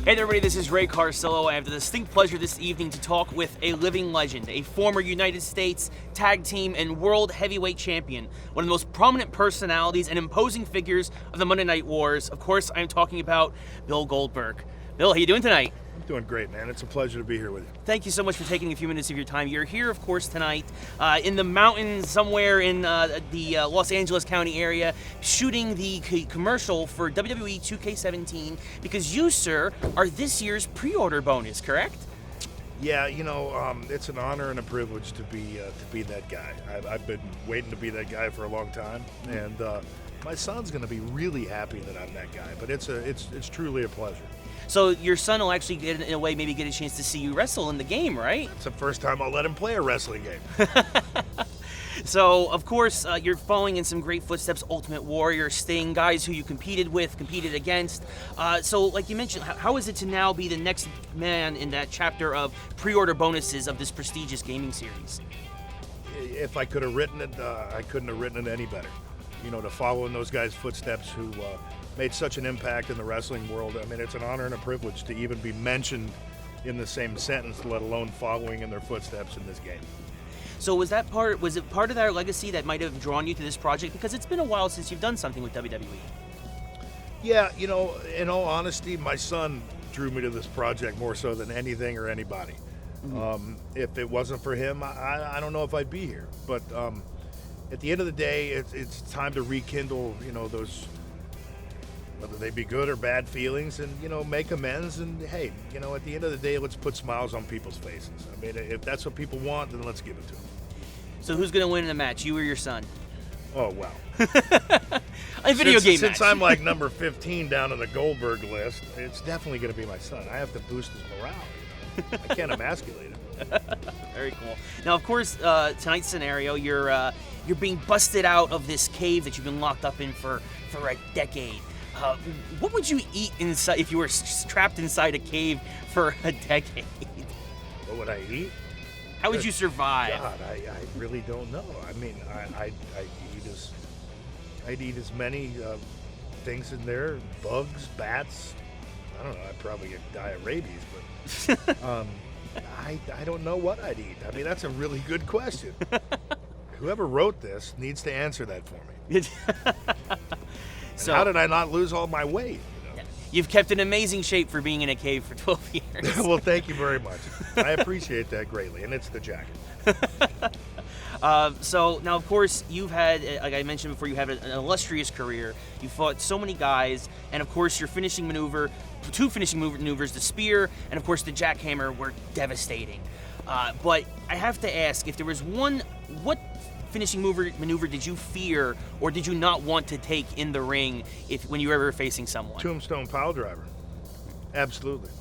Hey everybody, this is Ray Carcillo. I have the distinct pleasure this evening to talk with a living legend, a former United States Tag Team and World Heavyweight Champion, one of the most prominent personalities and imposing figures of the Monday Night Wars. Of course, I'm talking about Bill Goldberg. Bill, how you doing tonight? I'm doing great, man. It's a pleasure to be here with you. Thank you so much for taking a few minutes of your time. You're here, of course, tonight in the mountains somewhere in the Los Angeles County area, shooting the commercial for WWE2K17 because you, sir, are this year's pre-order bonus, correct? Yeah, it's an honor and a privilege to be that guy. I've been waiting to be that guy for a long time, and my son's going to be really happy that I'm that guy. But it's truly a pleasure. So your son will actually, in a way, maybe get a chance to see you wrestle in the game, right? It's the first time I'll let him play a wrestling game. So, of course, you're following in some great footsteps, Ultimate Warrior, Sting, guys who you competed against. So, like you mentioned, how is it to now be the next man in that chapter of pre-order bonuses of this prestigious gaming series? If I could have written it, I couldn't have written it any better. To follow in those guys' footsteps who made such an impact in the wrestling world. I mean, it's an honor and a privilege to even be mentioned in the same sentence, let alone following in their footsteps in this game. So was it part of that legacy that might have drawn you to this project? Because it's been a while since you've done something with WWE. Yeah, in all honesty, my son drew me to this project more so than anything or anybody. Mm-hmm. If it wasn't for him, I don't know if I'd be here. But at the end of the day, it's time to rekindle, those, whether they be good or bad feelings, and, make amends. And, hey, at the end of the day, let's put smiles on people's faces. I mean, if that's what people want, then let's give it to them. So who's going to win in the match, you or your son? Oh, wow. A video game match. Since I'm like number 15 down on the Goldberg list, it's definitely going to be my son. I have to boost his morale. I can't emasculate him. Very cool. Now, of course, tonight's scenario, you're being busted out of this cave that you've been locked up in for a decade. What would you eat inside if you were trapped inside a cave for a decade? What would I eat? How would you survive? God, I really don't know. I mean, I'd eat as many things in there, bugs, bats. I don't know. I'd probably die of rabies, but I don't know what I'd eat. I mean, that's a really good question. Whoever wrote this needs to answer that for me. So, how did I not lose all my weight? You've kept in amazing shape for being in a cave for 12 years. Well, thank you very much. I appreciate that greatly, and it's the jacket. So now, of course, you've had, like I mentioned before, you have an illustrious career. You fought so many guys, and of course, your finishing maneuver, two finishing maneuvers, the spear and of course the jackhammer, were devastating. But I have to ask, if there was one, what finishing maneuver did you fear or did you not want to take in the ring when you were ever facing someone? Tombstone Piledriver. Absolutely.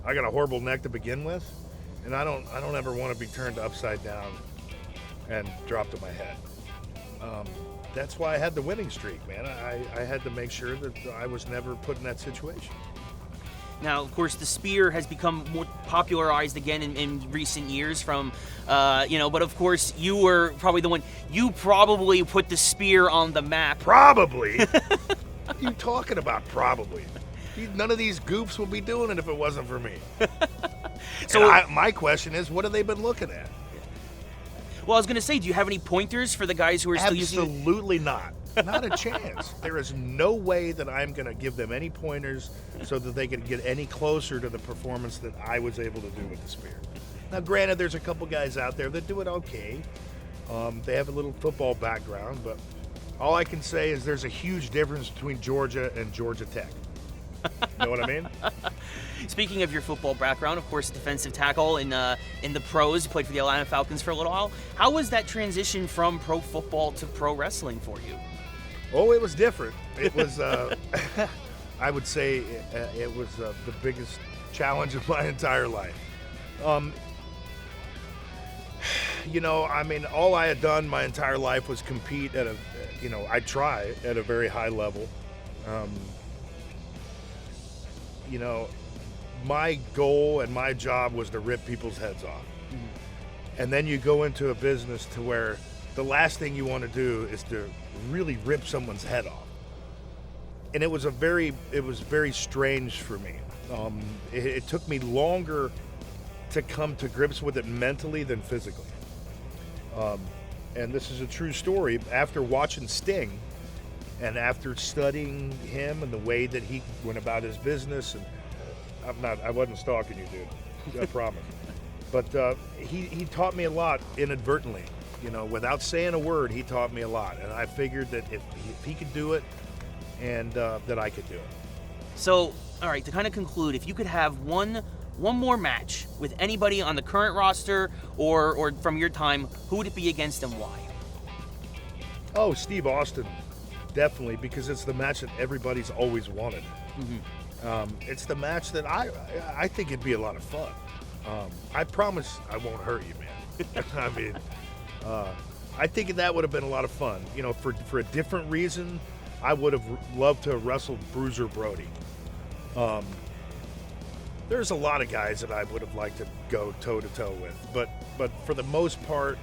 I got a horrible neck to begin with, and I don't ever want to be turned upside down and dropped to my head. That's why I had the winning streak, man. I had to make sure that I was never put in that situation. Now, of course, the spear has become more popularized again in recent years but of course, you were probably the one, you probably put the spear on the map. Probably? What are you talking about, probably? None of these goofs would be doing it if it wasn't for me. So my question is, what have they been looking at? Well, I was going to say, do you have any pointers for the guys who are still using it? Absolutely not. Not a chance. There is no way that I'm going to give them any pointers so that they can get any closer to the performance that I was able to do with the spear. Now, granted, there's a couple guys out there that do it okay. They have a little football background, but all I can say is there's a huge difference between Georgia and Georgia Tech. You know what I mean? Speaking of your football background, of course, defensive tackle in the pros, you played for the Atlanta Falcons for a little while. How was that transition from pro football to pro wrestling for you? Oh, it was different. It was, I would say, it was the biggest challenge of my entire life. All I had done my entire life was compete at I'd try at a very high level. My goal and my job was to rip people's heads off. Mm-hmm. And then you go into a business to where the last thing you want to do is to really rip someone's head off. And it was very strange for me. It took me longer to come to grips with it mentally than physically. And this is a true story. After watching Sting and after studying him and the way that he went about his business, and I wasn't stalking you, dude, I promise. But he taught me a lot inadvertently. You know, without saying a word, he taught me a lot. And I figured that if he could do it, and that I could do it. So, all right, to kind of conclude, if you could have one more match with anybody on the current roster or from your time, who would it be against and why? Oh, Steve Austin, definitely, because it's the match that everybody's always wanted. It's the match that I think it'd be a lot of fun. I promise I won't hurt you, man. I mean, I think that would have been a lot of fun. You know, for a different reason, I would have loved to have wrestled Bruiser Brody. There's a lot of guys that I would have liked to go toe-to-toe with, but for the most part,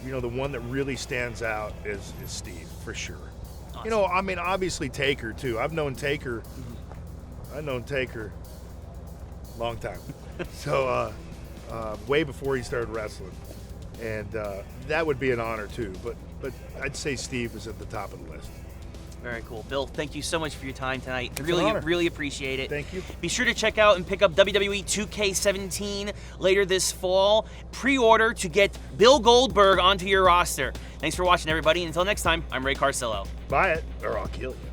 you know, the one that really stands out is Steve, for sure. Awesome. You know, I mean, obviously Taker, too. I've known Taker long time. So, way before he started wrestling. And that would be an honor, too. But I'd say Steve is at the top of the list. Very cool. Bill, thank you so much for your time tonight. It's really, an honor. really appreciate it. Thank you. Be sure to check out and pick up WWE 2K17 later this fall. Pre-order to get Bill Goldberg onto your roster. Thanks for watching, everybody. Until next time, I'm Ray Carcillo. Buy it, or I'll kill you.